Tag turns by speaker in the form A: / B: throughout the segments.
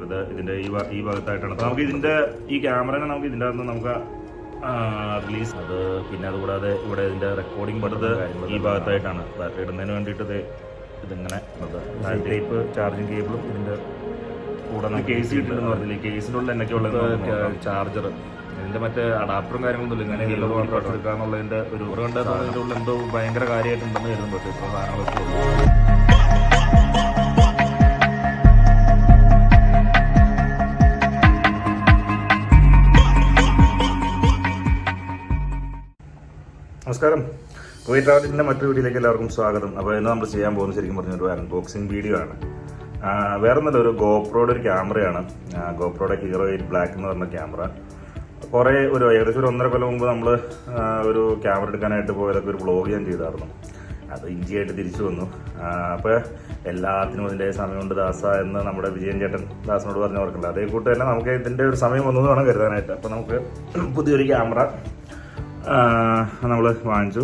A: അപ്പോൾ ഇതിൻ്റെ ഈ ഭാഗത്തായിട്ടാണ്. അപ്പോൾ നമുക്ക് ഈ ക്യാമറനെ നമുക്ക് ഇതിൻ്റെ അകത്ത് നമുക്ക് റിലീസ് അത് പിന്നെ അതുകൂടാതെ ഇവിടെ ഇതിൻ്റെ റെക്കോർഡിംഗ് പടുന്നത് ഈ ഭാഗത്തായിട്ടാണ്. ബാറ്ററി ഇടുന്നതിന് വേണ്ടിയിട്ട് ഇതിങ്ങനെ ടൈപ്പ് ചാർജിങ് കേബിളും ഇതിൻ്റെ കൂടെ നമുക്ക് കേസ് കിട്ടുന്നതെന്ന് പറഞ്ഞില്ലേ, കേസിനുള്ള എന്നൊക്കെയുള്ള ചാർജർ, ഇതിൻ്റെ മറ്റേ അഡാപ്റ്ററും കാര്യങ്ങളൊന്നുമില്ല. ഇങ്ങനെ യെല്ലോ മാത്രം എടുക്കാന്നുള്ളതിൻ്റെ ഒരു കണ്ടതിൻ്റെ ഉള്ളിൽ എന്തോ ഭയങ്കര കാര്യമായിട്ടുണ്ടെന്ന് കരുതും. പക്ഷേ ഇപ്പോൾ സാധനങ്ങളൊക്കെ ഉള്ളൂ. നമസ്കാരം, കോയി ട്രാവലിൻ്റെ മറ്റൊരു വീഡിയോയിലേക്ക് എല്ലാവർക്കും സ്വാഗതം. അപ്പോൾ ഇന്ന് നമ്മൾ ചെയ്യാൻ പോകുന്നത് ശരിക്കും പറഞ്ഞൊരു അൺബോക്സിങ് വീഡിയോ ആണ്. വേറെ ഒന്നല്ല, ഒരു ഗോപ്രോയുടെ ഒരു ക്യാമറയാണ്. ഗോപ്രോയുടെ hero8 ബ്ലാക്ക് എന്ന് പറഞ്ഞ ക്യാമറ. ഏകദേശം ഒരു 1.5 കൊല്ലം മുമ്പ് നമ്മൾ ഒരു ക്യാമറ എടുക്കാനായിട്ട് പോയതൊക്കെ ഒരു വ്ളോഗ് ഞാൻ ചെയ്തായിരുന്നു. അത് ഇഞ്ചിയായിട്ട് തിരിച്ചു വന്നു. അപ്പോൾ എല്ലാത്തിനും അതിൻ്റെ സമയമുണ്ട് ദാസ എന്ന് നമ്മുടെ വിജയൻ ചേട്ടൻ ദാസിനോട് പറഞ്ഞ് ഓർക്കില്ല. അതേ കൂട്ട് തന്നെ നമുക്ക് ഇതിൻ്റെ ഒരു സമയം വന്നു വേണം കരുതാനായിട്ട്. അപ്പോൾ നമുക്ക് പുതിയൊരു ക്യാമറ നമ്മൾ വാങ്ങിച്ചു.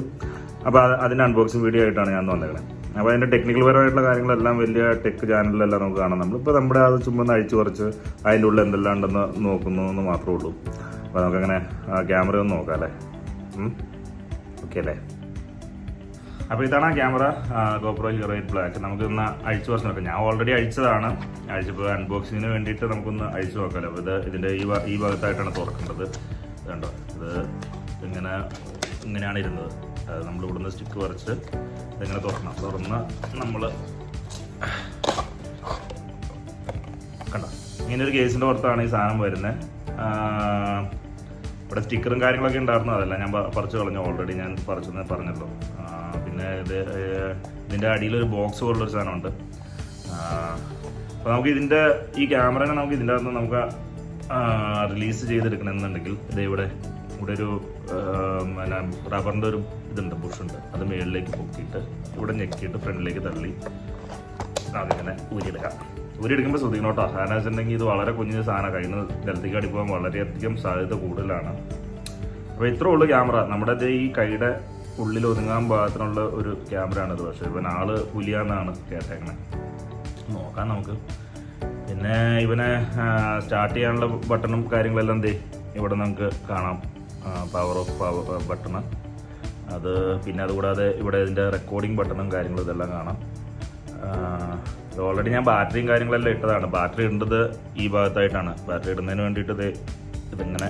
A: അപ്പോൾ അതിൻ്റെ അൺബോക്സിങ് വീഡിയോ ആയിട്ടാണ് ഞാൻ വന്നേക്കുന്നത്. അപ്പോൾ അതിൻ്റെ ടെക്നിക്കൽ പരമായിട്ടുള്ള കാര്യങ്ങളെല്ലാം വലിയ ടെക് ചാനലിലെല്ലാം നമുക്ക് കാണാം. നമ്മളിപ്പോൾ നമ്മുടെ അത് ചുമ്മാ അഴിച്ചു കുറച്ച് അതിൻ്റെ ഉള്ളിൽ എന്തെല്ലാം ഉണ്ടെന്ന് നോക്കുന്നു എന്ന് മാത്രമേ ഉള്ളൂ. അപ്പോൾ നമുക്കങ്ങനെ ക്യാമറ ഒന്ന് നോക്കാം അല്ലേ? ഓക്കെ അല്ലേ? അപ്പോൾ ഇതാണ് ആ ക്യാമറ, GoPro hero8 ബ്ലാക്ക്. നമുക്കൊന്ന് അഴിച്ചു കുറച്ച് നോക്കാം. ഞാൻ ഓൾറെഡി അഴിച്ചതാണ്. അഴിച്ചപ്പോൾ അൺബോക്സിങ്ങിന് വേണ്ടിയിട്ട് നമുക്കൊന്ന് അഴിച്ചു നോക്കാമല്ലോ. അപ്പോൾ ഇതിൻ്റെ ഈ ഭാഗത്തായിട്ടാണ് തുറക്കേണ്ടത്. ഇതുണ്ടോ, ഇങ്ങനെയാണ് ഇരുന്നത്. നമ്മൾ ഇവിടുന്ന് സ്റ്റിക്ക് വരച്ച് ഇതെങ്ങനെ തുറന്ന് നമ്മൾ കണ്ടോ, ഇങ്ങനെ ഒരു കേസിൻ്റെ പുറത്താണ് ഈ സാധനം വരുന്നത്. ഇവിടെ സ്റ്റിക്കറും കാര്യങ്ങളൊക്കെ ഉണ്ടായിരുന്നു, അതെല്ലാം ഞാൻ പറിച്ചു കളഞ്ഞു. ഓൾറെഡി ഞാൻ പറിച്ചെന്ന് പറഞ്ഞല്ലോ. പിന്നെ ഇതിൻ്റെ അടിയിലൊരു ബോക്സ് പോലുള്ളൊരു സാധനമുണ്ട്. അപ്പോൾ നമുക്ക് ഈ ക്യാമറനെ നമുക്ക് ഇതിൻ്റെ അകത്ത് നമുക്ക് റിലീസ് ചെയ്തെടുക്കണമെന്നുണ്ടെങ്കിൽ ഇവിടെ ഒരു റബ്ബറിൻ്റെ ഒരു ഇതുണ്ട്, ബുഷുണ്ട്. അത് മുകളിലേക്ക് പൊക്കിയിട്ട് ഇവിടെ ഞെക്കിയിട്ട് ഫ്രണ്ടിലേക്ക് തള്ളി അതിങ്ങനെ ഊരിയെടുക്കുമ്പോൾ ശ്രദ്ധിക്കണോട്ടോ. കാരണം വെച്ചിട്ടുണ്ടെങ്കിൽ ഇത് വളരെ കുഞ്ഞു സാധനം, കയ്യിൽ നിന്ന് നിലത്തേക്ക് അടിപ്പോകാൻ വളരെയധികം സാധ്യത കൂടുതലാണ്. അപ്പോൾ ഇത്രേ ഉള്ളൂ ക്യാമറ. നമ്മുടെ ഈ കൈയുടെ ഉള്ളിൽ ഒതുങ്ങാൻ പാകത്തിനുള്ള ഒരു ക്യാമറയാണിത്. പക്ഷേ ഇവൻ ആള് പുലിയാന്നാണ് കേട്ടേക്കണേ. നോക്കാം നമുക്ക്. പിന്നെ ഇവനെ സ്റ്റാർട്ട് ചെയ്യാനുള്ള ബട്ടണും കാര്യങ്ങളെല്ലാം ഇവിടെ നമുക്ക് കാണാം. പവർ ഓഫ് ബട്ടണ്, അത് പിന്നെ അതുകൂടാതെ ഇവിടെ ഇതിൻ്റെ റെക്കോർഡിംഗ് ബട്ടണും കാര്യങ്ങളും ഇതെല്ലാം കാണാം. ഓൾറെഡി ഞാൻ ബാറ്ററിയും കാര്യങ്ങളെല്ലാം ഇട്ടതാണ്. ബാറ്ററി ഇടേണ്ടത് ഈ ഭാഗത്തായിട്ടാണ്. ബാറ്ററി ഇടുന്നതിന് വേണ്ടിയിട്ട് ഇതിങ്ങനെ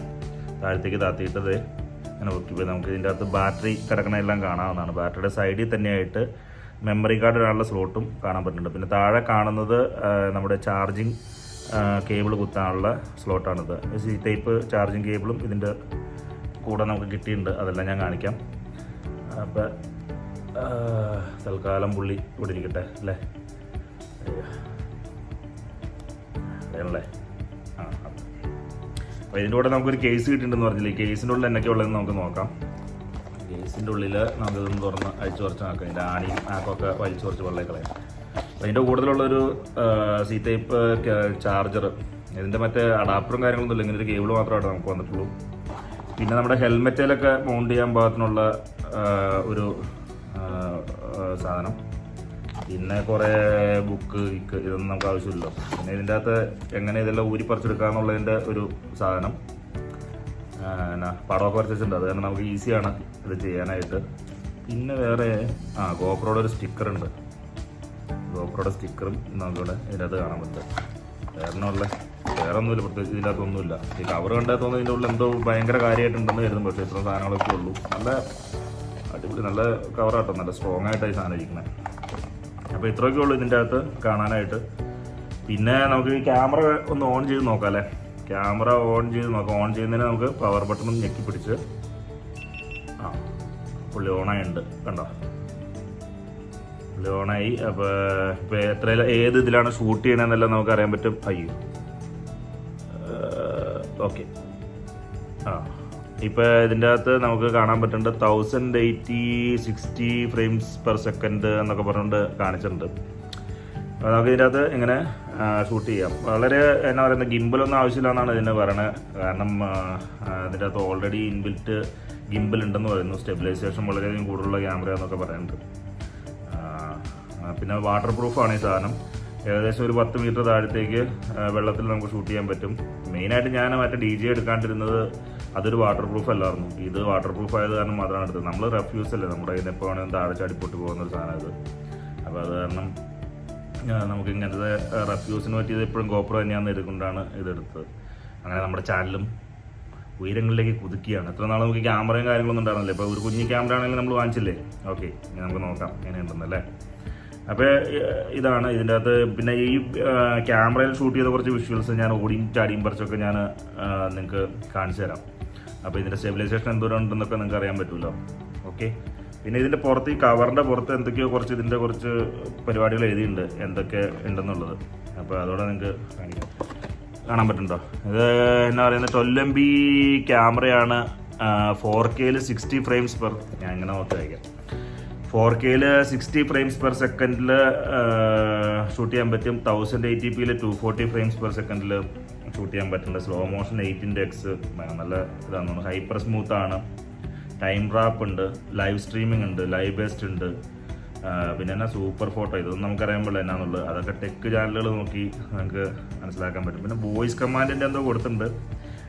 A: താഴത്തേക്ക് താത്തിയിട്ടത് ഇങ്ങനെ നോക്കിയപ്പോൾ നമുക്ക് ഇതിൻ്റെ അകത്ത് ബാറ്ററി കിടക്കണമെല്ലാം കാണാവുന്നതാണ്. ബാറ്ററിയുടെ സൈഡിൽ തന്നെയായിട്ട് മെമ്മറി കാർഡ് ഇടാനുള്ള സ്ലോട്ടും കാണാൻ പറ്റുന്നുണ്ട്. പിന്നെ താഴെ കാണുന്നത് നമ്മുടെ ചാർജിങ് കേബിൾ കുത്താനുള്ള സ്ലോട്ടാണിത്. സി ടൈപ്പ് ചാർജിങ് കേബിളും ഇതിൻ്റെ കൂടെ നമുക്ക് കിട്ടിയിട്ടുണ്ട്. അതെല്ലാം ഞാൻ കാണിക്കാം. അപ്പം തൽക്കാലം പുള്ളി ഇവിടെ ഇരിക്കട്ടെ അല്ലേ? അല്ലേ? അപ്പോൾ ഇതിൻ്റെ കൂടെ നമുക്കൊരു കേസ് കിട്ടിയിട്ടുണ്ടെന്ന് പറഞ്ഞില്ലേ. കേസിൻ്റെ ഉള്ളിൽ എന്നൊക്കെ ഉള്ളതെന്ന് നമുക്ക് നോക്കാം. കേസിൻ്റെ ഉള്ളിൽ നമുക്കിതൊന്ന് തുറന്ന് അഴിച്ചു കുറച്ച് നോക്കാം. ഇതിൻ്റെ ആണിയും ആക്കൊക്കെ വലിച്ചു കുറച്ച് വെള്ളം കളയാം. അപ്പോൾ അതിൻ്റെ കൂടുതലുള്ളൊരു സി ടൈപ്പ് ചാർജർ, ഇതിൻ്റെ മറ്റേ അഡാപ്റ്ററും കാര്യങ്ങളൊന്നുമില്ല. ഇങ്ങനെ ഒരു കേബിൾ മാത്രമായിട്ട് നമുക്ക് വന്നിട്ടുള്ളൂ. പിന്നെ നമ്മുടെ ഹെൽമെറ്റിലൊക്കെ മൗണ്ട് ചെയ്യാൻ പാകത്തിനുള്ള ഒരു സാധനം. പിന്നെ കുറേ ബുക്ക് ഇതൊന്നും നമുക്ക് ആവശ്യമില്ലല്ലോ. പിന്നെ ഇതിൻ്റെ അകത്ത് എങ്ങനെ ഇതെല്ലാം ഊരി പറിച്ചെടുക്കാന്നുള്ളതിൻ്റെ ഒരു സാധനം. പടമൊക്കെ വരച്ചിട്ടുണ്ട്. അത് കാരണം നമുക്ക് ഈസിയാണ് ഇത് ചെയ്യാനായിട്ട്. പിന്നെ വേറെ ഗോപ്രോയുടെ ഒരു സ്റ്റിക്കറുണ്ട്. ഗോപ്രോയുടെ സ്റ്റിക്കറും നമുക്കിവിടെ ഇതിനകത്ത് കാണാൻ പറ്റും. വേറെ ഒന്നുമില്ല, പ്രത്യേകിച്ച് ഇതിനകത്തൊന്നുമില്ല. ഈ കവർ കണ്ടാൽ തോന്നുന്നു ഇതിൻ്റെ ഉള്ളിൽ എന്തോ ഭയങ്കര കാര്യമായിട്ടുണ്ടെന്ന് കരുതും. പക്ഷേ ഇത്ര സാധനങ്ങളൊക്കെ ഉള്ളൂ. നല്ല അടിപൊളി നല്ല കവറാട്ടോ, നല്ല സ്ട്രോങ് ആയിട്ടാണ് ഈ സാധനം ഇരിക്കുന്നത്. അപ്പോൾ ഇത്രയൊക്കെ ഉള്ളൂ ഇതിൻ്റെ അകത്ത് കാണാനായിട്ട്. പിന്നെ നമുക്ക് ഈ ക്യാമറ ഒന്ന് ഓൺ ചെയ്ത് നോക്കാം അല്ലേ? ക്യാമറ ഓൺ ചെയ്ത് നോക്കാം. ഓൺ ചെയ്യുന്നതിന് നമുക്ക് പവർ ബട്ടണും ഞെക്കി പിടിച്ച് പുള്ളി ഓണായിട്ടുണ്ട്. കണ്ടോ, പുള്ളി ഓണായി. അപ്പോൾ ഏത് ഇതിലാണ് ഷൂട്ട് ചെയ്യണമെന്നെല്ലാം നമുക്ക് അറിയാൻ പറ്റും. അയ്യോ, ഓക്കെ. ഇപ്പോൾ ഇതിൻ്റെ അകത്ത് നമുക്ക് കാണാൻ പറ്റുന്നുണ്ട് 1080-60 ഫ്രെയിംസ് പെർ സെക്കൻഡ് എന്നൊക്കെ പറഞ്ഞുകൊണ്ട് കാണിച്ചിട്ടുണ്ട്. അപ്പോൾ നമുക്ക് ഇതിൻ്റെ അകത്ത് ഇങ്ങനെ ഷൂട്ട് ചെയ്യാം. വളരെ എന്നാ പറയുന്നത്, ഗിംബലൊന്നും ആവശ്യമില്ല എന്നാണ് ഇതിന് പറയണത്. കാരണം ഇതിൻ്റെ അകത്ത് ഓൾറെഡി ഇൻബിൽറ്റ് ഗിംബൽ ഉണ്ടെന്ന് പറയുന്നു. സ്റ്റെബിലൈസേഷൻ വളരെയധികം കൂടുതലുള്ള ക്യാമറ എന്നൊക്കെ പറയുന്നുണ്ട്. പിന്നെ വാട്ടർ പ്രൂഫാണ് ഈ സാധനം. ഏകദേശം ഒരു 10 മീറ്റർ താഴത്തേക്ക് വെള്ളത്തിൽ നമുക്ക് ഷൂട്ട് ചെയ്യാൻ പറ്റും. മെയിനായിട്ട് ഞാൻ മറ്റേ DJ എടുക്കാണ്ടിരുന്നത് അതൊരു വാട്ടർ പ്രൂഫ് അല്ലായിരുന്നു. ഇത് വാട്ടർ പ്രൂഫ് ആയത് കാരണം മാത്രമാണ് എടുത്തത്. നമ്മൾ റെഫ്യൂസ് അല്ലേ, നമ്മുടെ കയ്യിൽ നിന്ന് എപ്പോൾ വേണമെങ്കിൽ താഴെ ചാടിപ്പൊട്ടി പോകുന്നൊരു സാധനം ഇത്. അപ്പോൾ അത് കാരണം നമുക്ക് ഇങ്ങനത്തെ റെഫ്യൂസിന് പറ്റിയത് എപ്പോഴും GoPro തന്നെയാണെന്ന് ഇതുകൊണ്ടാണ് ഇതെടുത്തത്. അങ്ങനെ നമ്മുടെ ചാനലും ഉയരങ്ങളിലേക്ക് കുതിക്കുകയാണ്. എത്ര നാൾ നമുക്ക് ക്യാമറയും കാര്യങ്ങളൊന്നും ഉണ്ടായിരുന്നില്ല. ഇപ്പോൾ ഒരു കുഞ്ഞു ക്യാമറ ആണെങ്കിലും നമ്മൾ വാങ്ങിച്ചില്ലേ. ഓക്കെ, ഇനി നമുക്ക് നോക്കാം എങ്ങനെയുണ്ടെന്നല്ലേ. അപ്പോൾ ഇതാണ് ഇതിൻ്റെ അകത്ത്. പിന്നെ ഈ ക്യാമറയിൽ ഷൂട്ട് ചെയ്ത കുറച്ച് വിഷ്വൽസ് ഞാൻ ഓടിയും ചാടിയും പറിച്ചൊക്കെ ഞാൻ നിങ്ങൾക്ക് കാണിച്ചു തരാം. അപ്പോൾ ഇതിൻ്റെ സ്റ്റെബിലൈസേഷൻ എന്തോരം ഉണ്ടെന്നൊക്കെ നിങ്ങൾക്ക് അറിയാൻ പറ്റുമല്ലോ. ഓക്കെ, പിന്നെ ഇതിൻ്റെ പുറത്ത്, ഈ കവറിൻ്റെ പുറത്ത് എന്തൊക്കെയോ കുറച്ച് ഇതിൻ്റെ കുറച്ച് പരിപാടികൾ എഴുതിയിട്ടുണ്ട്, എന്തൊക്കെ ഉണ്ടെന്നുള്ളത്. അപ്പോൾ അതോടെ നിങ്ങൾക്ക് കാണാൻ പറ്റുന്നുണ്ടോ? ഇത് എന്നാ പറയുന്നത് 12 MB ക്യാമറയാണ്. 4Kയിൽ 60 ഫ്രെയിംസ് പെർ, ഞാൻ ഇങ്ങനെ നോക്കി വയ്ക്കാം. 4Kയിൽ 60 ഫ്രെയിംസ് പെർ സെക്കൻഡിൽ ഷൂട്ട് ചെയ്യാൻ പറ്റും. 1080pയിൽ 240 ഫ്രെയിംസ് പെർ സെക്കൻഡിൽ ഷൂട്ട് ചെയ്യാൻ പറ്റുന്നുണ്ട്. സ്ലോ മോഷൻ 8x, നല്ല ഇതാണ്. ഹൈപ്പർ സ്മൂത്താണ്. ടൈം റാപ്പ് ഉണ്ട്, ലൈവ് സ്ട്രീമിംഗ് ഉണ്ട്, ലൈവ് ബേസ്റ്റ് ഉണ്ട്. പിന്നെ എന്നാ സൂപ്പർ ഫോട്ടോ, ഇതൊന്നും നമുക്കറിയാൻ പാടില്ല എന്നാന്നുള്ളത്. അതൊക്കെ ടെക് ചാനലുകൾ നോക്കി നമുക്ക് മനസ്സിലാക്കാൻ പറ്റും. പിന്നെ വോയിസ് കമാൻഡിൻ്റെ എന്തോ കൊടുത്തിട്ടുണ്ട്,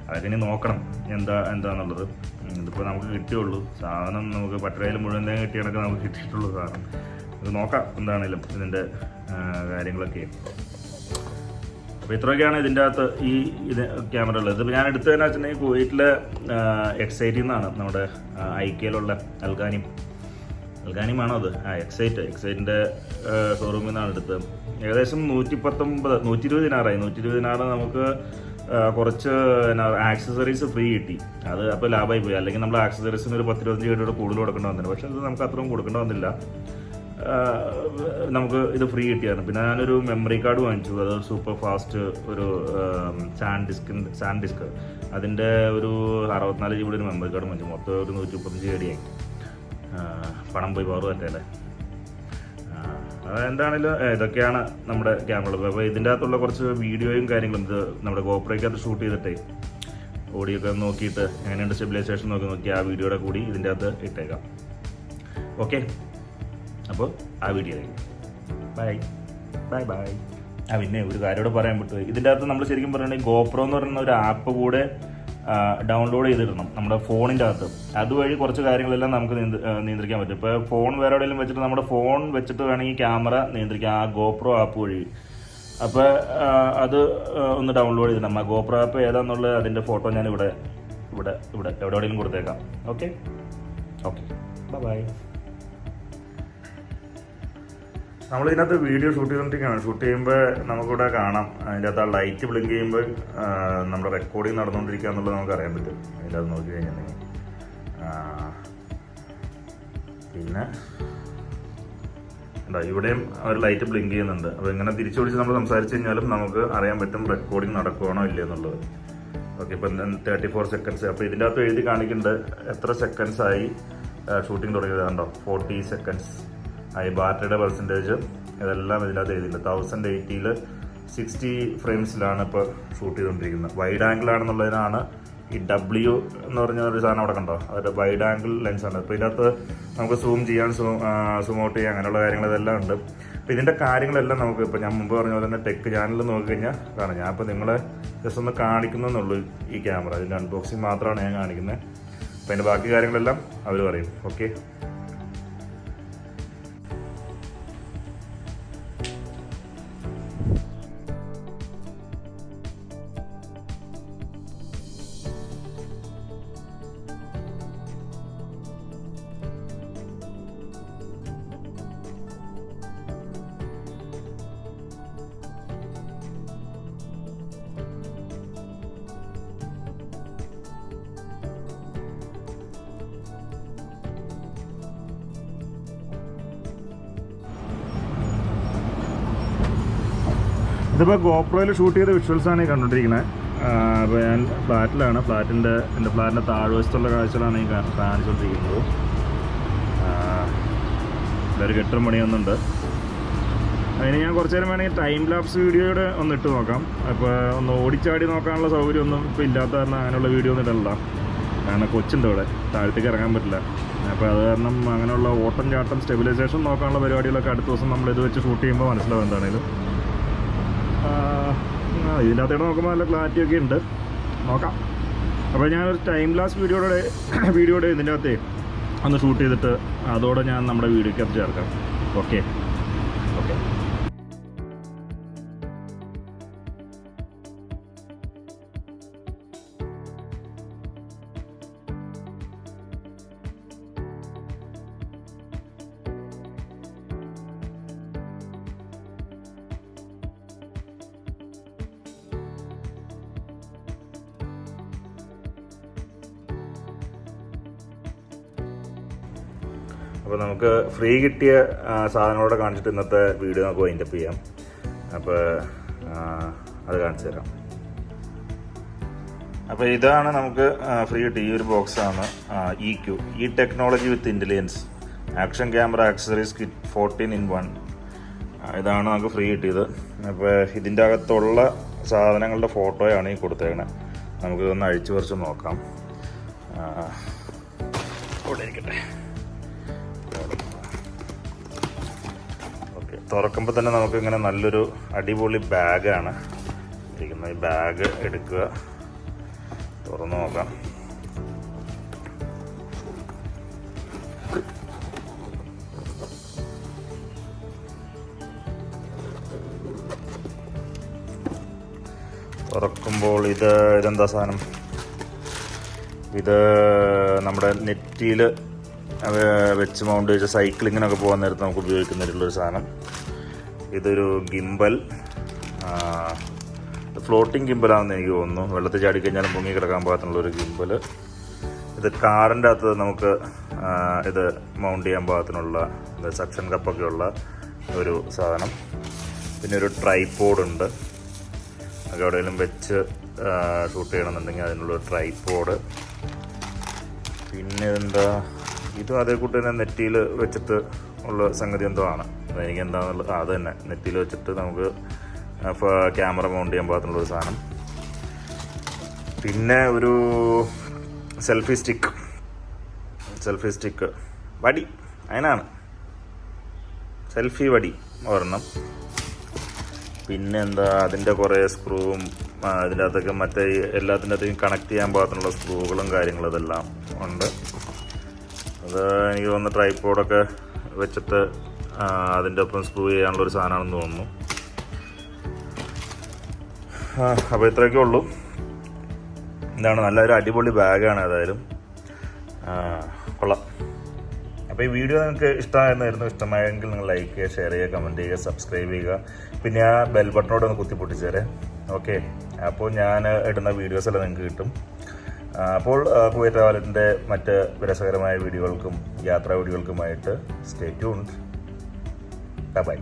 A: അതൊക്കെ ഇനി നോക്കണം എന്താണെന്നുള്ളത്. ഇതിപ്പോൾ നമുക്ക് കിട്ടിയുള്ളൂ സാധനം, നമുക്ക് പട്ടരയിൽ മുഴുവൻ കിട്ടിയതൊക്കെ നമുക്ക് കിട്ടിയിട്ടുള്ളൂ സാധനം. ഇത് നോക്കാം എന്താണേലും ഇതിൻ്റെ കാര്യങ്ങളൊക്കെ. അപ്പോൾ ഇത്രയൊക്കെയാണ് ഇതിൻ്റെ അകത്ത് ഇത് ക്യാമറ ഉള്ളത്. ഇതിപ്പോൾ ഞാൻ എടുത്തതെന്ന് വെച്ചിട്ടുണ്ടെങ്കിൽ കുവൈറ്റിലെ X8 നിന്നാണ്, നമ്മുടെ IKയിലുള്ള അൽഗാനിമാണോ അത്? X8ൻ്റെ ഷോറൂമിൽ നിന്നാണ് എടുത്തത്. ഏകദേശം 120 ദിനാറായി. 120 ദിനാറ് നമുക്ക് കുറച്ച് ആക്സസറീസ് ഫ്രീ കിട്ടി. അത് അപ്പോൾ ലാഭമായി പോയി. അല്ലെങ്കിൽ നമ്മൾ ആക്സസറീസിന് ഒരു 10-25 രൂപയുടെ കൂടുതൽ കൊടുക്കേണ്ടി വന്നില്ല. പക്ഷേ ഇത് നമുക്ക് അത്രയും കൊടുക്കേണ്ടി വന്നില്ല. നമുക്ക് ഇത് ഫ്രീ കിട്ടിയാണ്. പിന്നെ ഞാനൊരു മെമ്മറി കാർഡ് വാങ്ങിച്ചു. അത് സൂപ്പർ ഫാസ്റ്റ് ഒരു സാൻഡ് ഡിസ്ക്. അതിൻ്റെ ഒരു 64 GB ഒരു മെമ്മറി കാർഡ് വാങ്ങിച്ചു. മൊത്തം ഒരു 135 GB ആയി. പണം പോയി പവർ പറ്റല്ലേ. എന്താണെങ്കിലും ഇതൊക്കെയാണ് നമ്മുടെ ക്യാമറ. അപ്പോൾ ഇതിൻ്റെ അകത്തുള്ള കുറച്ച് വീഡിയോയും കാര്യങ്ങളും, ഇത് നമ്മുടെ GoProയ്ക്കകത്ത് ഷൂട്ട് ചെയ്തിട്ടേ ഓഡിയോ ഒക്കെ നോക്കിയിട്ട് എങ്ങനെയുണ്ട് സ്റ്റെബിലൈസേഷൻ നോക്കി ആ വീഡിയോയുടെ കൂടി ഇതിൻ്റെ അകത്ത് ഇട്ടേക്കാം. ഓക്കെ, അപ്പോൾ ആ വീഡിയോയിലേക്ക് ബൈ. പിന്നെ ഒരു കാര്യം കൂടെ പറയാൻ പറ്റുമോ, ഇതിൻ്റെ അകത്ത് നമ്മൾ ശരിക്കും പറയുകയാണെങ്കിൽ GoPro എന്ന് പറയുന്ന ഒരു ആപ്പ് കൂടെ ഡൗൺലോഡ് ചെയ്തിടണം നമ്മുടെ ഫോണിൻ്റെ അകത്ത്. അതുവഴി കുറച്ച് കാര്യങ്ങളെല്ലാം നമുക്ക് നിയന്ത്രിക്കാൻ പറ്റും. ഇപ്പോൾ ഫോൺ വേറെ എവിടെയെങ്കിലും വെച്ചിട്ട് നമ്മുടെ ഫോൺ വെച്ചിട്ട് വേണമെങ്കിൽ ക്യാമറ നിയന്ത്രിക്കാം ആ GoPro ആപ്പ് വഴി. അപ്പോൾ അത് ഒന്ന് ഡൗൺലോഡ് ചെയ്തിടണം. ആ GoPro ആപ്പ് ഏതാണെന്നുള്ളത് അതിൻ്റെ ഫോട്ടോ ഞാൻ ഇവിടെ എവിടെയെങ്കിലും കൊടുത്തേക്കാം. Okay, bye. നമ്മളിതിനകത്ത് വീഡിയോ ഷൂട്ട് ചെയ്തുകൊണ്ടിരിക്കുകയാണ്. ഷൂട്ട് ചെയ്യുമ്പോൾ നമുക്കിവിടെ കാണാം അതിൻ്റെ അകത്ത് ആ ലൈറ്റ് ബ്ലിങ്ക് ചെയ്യുമ്പോൾ നമ്മുടെ റെക്കോർഡിങ് നടന്നുകൊണ്ടിരിക്കുക എന്നുള്ളത് നമുക്ക് അറിയാൻ പറ്റും അതിൻ്റെ അത് നോക്കി കഴിഞ്ഞിട്ടുണ്ടെങ്കിൽ. പിന്നെ എന്താ ഇവിടെയും ഒരു ലൈറ്റ് ബ്ലിങ്ക് ചെയ്യുന്നുണ്ട്. അപ്പോൾ ഇങ്ങനെ തിരിച്ചു പിടിച്ച് നമ്മൾ സംസാരിച്ച് കഴിഞ്ഞാലും നമുക്ക് അറിയാൻ പറ്റും റെക്കോർഡിങ് നടക്കുകയാണോ ഇല്ല എന്നുള്ളത്. ഓക്കെ, ഇപ്പം 34 സെക്കൻഡ്സ്. അപ്പോൾ ഇതിൻ്റെ അകത്ത് എഴുതി കാണിക്കുന്നുണ്ട് എത്ര സെക്കൻഡ്സായി ഷൂട്ടിംഗ് തുടങ്ങിയത്. കണ്ടോ, 40 സെക്കൻഡ്സ് ആയി. ബാറ്ററിയുടെ പെർസെൻറ്റേജ് ഇതെല്ലാം ഇതിനകത്ത് എഴുതിയിട്ടുണ്ട്. 1080യിൽ 60 ഫ്രെയിംസിലാണ് ഇപ്പോൾ ഷൂട്ട് ചെയ്തുകൊണ്ടിരിക്കുന്നത്. വൈഡ് ആംഗിൾ ആണെന്നുള്ളതിനാണ് ഈ W എന്ന് പറഞ്ഞ ഒരു സാധനം അവിടെ കണ്ടോ, അതൊരു വൈഡ് ആംഗിൾ ലെൻസാണ്. ഇപ്പോൾ ഇതിനകത്ത് നമുക്ക് സൂം ചെയ്യാൻ, സൂം ഔട്ട് ചെയ്യാൻ, അങ്ങനെയുള്ള കാര്യങ്ങൾ ഇതെല്ലാം ഉണ്ട്. അപ്പോൾ ഇതിൻ്റെ കാര്യങ്ങളെല്ലാം നമുക്ക് ഇപ്പോൾ ഞാൻ മുമ്പ് പറഞ്ഞ പോലെ തന്നെ ടെക് ചാനലിൽ നോക്കിക്കഴിഞ്ഞാൽ കാണാം. ഞാൻ ഇപ്പോൾ നിങ്ങളെ ജസ്റ്റ് ഒന്ന് കാണിക്കുന്നുള്ളൂ ഈ ക്യാമറ. ഇതിൻ്റെ അൺബോക്സിങ് മാത്രമാണ് ഞാൻ കാണിക്കുന്നത്. അപ്പോൾ അതിൻ്റെ ബാക്കി കാര്യങ്ങളെല്ലാം അവർ പറയും. ഓക്കെ, ഇതിപ്പോൾ GoProയിൽ ഷൂട്ട് ചെയ്ത വിഷ്വൽസാണ് ഈ കണ്ടുകൊണ്ടിരിക്കുന്നത്. അപ്പോൾ ഞാൻ ഫ്ലാറ്റിലാണ്. എൻ്റെ ഫ്ലാറ്റിൻ്റെ താഴ്വശത്തുള്ള കാഴ്ചകളാണ് ഈ കാണിച്ചുകൊണ്ടിരിക്കുന്നത്. ഇതൊരു കെട്ടും പണിയൊന്നുണ്ട്. അതിന് ഞാൻ കുറച്ച് നേരം വേണമെങ്കിൽ ടൈം ലാപ്സ് വീഡിയോയുടെ ഒന്ന് ഇട്ട് നോക്കാം. അപ്പോൾ ഒന്ന് ഓടിച്ചാടി നോക്കാനുള്ള സൗകര്യമൊന്നും ഇപ്പോൾ ഇല്ലാത്ത കാരണം അങ്ങനെയുള്ള വീഡിയോ ഒന്നും ഇടല്ല. കാരണം കൊച്ചുണ്ട് ഇവിടെ, താഴത്തേക്ക് ഇറങ്ങാൻ പറ്റില്ല. അപ്പോൾ അത് കാരണം അങ്ങനെയുള്ള ഓട്ടം ചാട്ടം സ്റ്റെബിലൈസേഷൻ നോക്കാനുള്ള പരിപാടികളൊക്കെ അടുത്ത ദിവസം നമ്മൾ ഇത് വെച്ച് ഷൂട്ട് ചെയ്യുമ്പോൾ മനസ്സിലാവും എന്താണേലും. ഇതിൻ്റെ അകത്തോടെ നോക്കുമ്പോൾ നല്ല ക്ലാരിറ്റി ഒക്കെ ഉണ്ട്, നോക്കാം. അപ്പോൾ ഞാനൊരു ടൈം ലാസ് വീഡിയോയുടെ ഇതിൻ്റെ അകത്ത് ഒന്ന് ഷൂട്ട് ചെയ്തിട്ട് അതോടെ ഞാൻ നമ്മുടെ വീഡിയോക്കകത്ത് ചേർക്കാം. ഓക്കെ. അപ്പോൾ നമുക്ക് ഫ്രീ കിട്ടിയ സാധനങ്ങളോടെ കാണിച്ചിട്ട് ഇന്നത്തെ വീഡിയോ നമുക്ക് വൈൻഡപ്പ് ചെയ്യാം. അപ്പോൾ അത് കാണിച്ചു തരാം. അപ്പോൾ ഇതാണ് നമുക്ക് ഫ്രീ കിട്ടിയ ഈ ഒരു ബോക്സാണ് EQ, ഈ ടെക്നോളജി വിത്ത് intelligence action camera accessories kit 14-in-1. ഇതാണ് നമുക്ക് ഫ്രീ കിട്ടിയത്. അപ്പോൾ ഇതിൻ്റെ അകത്തുള്ള സാധനങ്ങളുടെ ഫോട്ടോയാണ് ഈ കൊടുത്തേക്കണത്. നമുക്കിതൊന്ന് അഴിച്ചു പറിച്ച് നോക്കാം. ഇവിടെ ഇരിക്കട്ടെ. തുറക്കുമ്പോൾ തന്നെ നമുക്ക് ഇങ്ങനെ നല്ലൊരു അടിപൊളി ബാഗാണ് ഇരിക്കുന്നത്. ഈ ബാഗ് എടുക്കുക, തുറന്നു നോക്കാം. തുറക്കുമ്പോൾ ഇതെന്താ സാധനം? ഇത് നമ്മുടെ നെറ്റിയിൽ വെച്ച് മൗണ്ട് വെച്ച് സൈക്ലിങ്ങിനൊക്കെ പോകാൻ നേരത്ത് നമുക്ക് ഉപയോഗിക്കുന്നതിലുള്ളൊരു സാധനം. ഇതൊരു ഗിംബൽ, ഫ്ലോട്ടിംഗ് ഗിംബലാണെന്ന് എനിക്ക് തോന്നുന്നു. വെള്ളത്തിൽ ചാടിക്കഴിഞ്ഞാലും പൊങ്ങി കിടക്കാൻ പാകത്തിനുള്ളൊരു ഗിംബൽ. ഇത് കാറിൻ്റെ അകത്ത് നമുക്ക് ഇത് മൗണ്ട് ചെയ്യാൻ പാകത്തിനുള്ള സക്ഷൻ കപ്പൊക്കെ ഉള്ള ഒരു സാധനം. പിന്നെ ഒരു ട്രൈപോഡ് ഒക്കെ എവിടെയെങ്കിലും വെച്ച് ഷൂട്ട് ചെയ്യണമെന്നുണ്ടെങ്കിൽ അതിനുള്ളൊരു ട്രൈപോഡ്. പിന്നെ എന്താ, ഇതും അതേ കൂട്ട് തന്നെ നെറ്റിയിൽ വെച്ചിട്ട് ഉള്ള സംഗതി എന്തോ ആണ്. എനിക്ക് എന്താണെന്നുള്ളത് അത് തന്നെ നെറ്റിയിൽ വെച്ചിട്ട് നമുക്ക് ക്യാമറ മൗണ്ട് ചെയ്യാൻ പാകത്തിനുള്ളൊരു സാധനം. പിന്നെ ഒരു സെൽഫി സ്റ്റിക്ക് വടി, അതിനാണ് സെൽഫി വടി ഒരെണ്ണം. പിന്നെ എന്താ, അതിൻ്റെ കുറേ സ്ക്രൂവും അതിൻ്റെ അകത്തൊക്കെ മറ്റേ എല്ലാത്തിൻ്റെ അകത്തേക്കും കണക്ട് ചെയ്യാൻ പാകത്തിനുള്ള സ്ക്രൂകളും കാര്യങ്ങളും ഇതെല്ലാം ഉണ്ട്. അത് എനിക്ക് തോന്നുന്നു ട്രൈപോഡൊക്കെ വെച്ചിട്ട് അതിൻ്റെ ഒപ്പം സ്ക്രൂ ചെയ്യാനുള്ളൊരു സാധനമാണെന്ന് തോന്നുന്നു. അപ്പോൾ ഇത്രയൊക്കെ ഉള്ളൂ. ഇതാണ് നല്ലൊരു അടിപൊളി ബാഗാണ്. ഏതായാലും കൊള്ളാം. അപ്പോൾ ഈ വീഡിയോ നിങ്ങൾക്ക് ഇഷ്ടമായെങ്കിൽ നിങ്ങൾ ലൈക്ക് ചെയ്യുക, ഷെയർ ചെയ്യുക, കമൻറ്റ് ചെയ്യുക, സബ്സ്ക്രൈബ് ചെയ്യുക. പിന്നെ ആ ബെൽ ബട്ടണോട് ഒന്ന് കുത്തി പൊട്ടിച്ചേരെ. ഓക്കെ. അപ്പോൾ ഞാൻ ഇടുന്ന വീഡിയോസെല്ലാം നിങ്ങൾക്ക് കിട്ടും. അപ്പോൾ കുവൈറ്റ് ട്രാവലിൻ്റെ മറ്റ് രസകരമായ വീഡിയോകൾക്കും യാത്രാ വീഡിയോകൾക്കുമായിട്ട് സ്റ്റേ ട്യൂൺഡ്. ബൈ.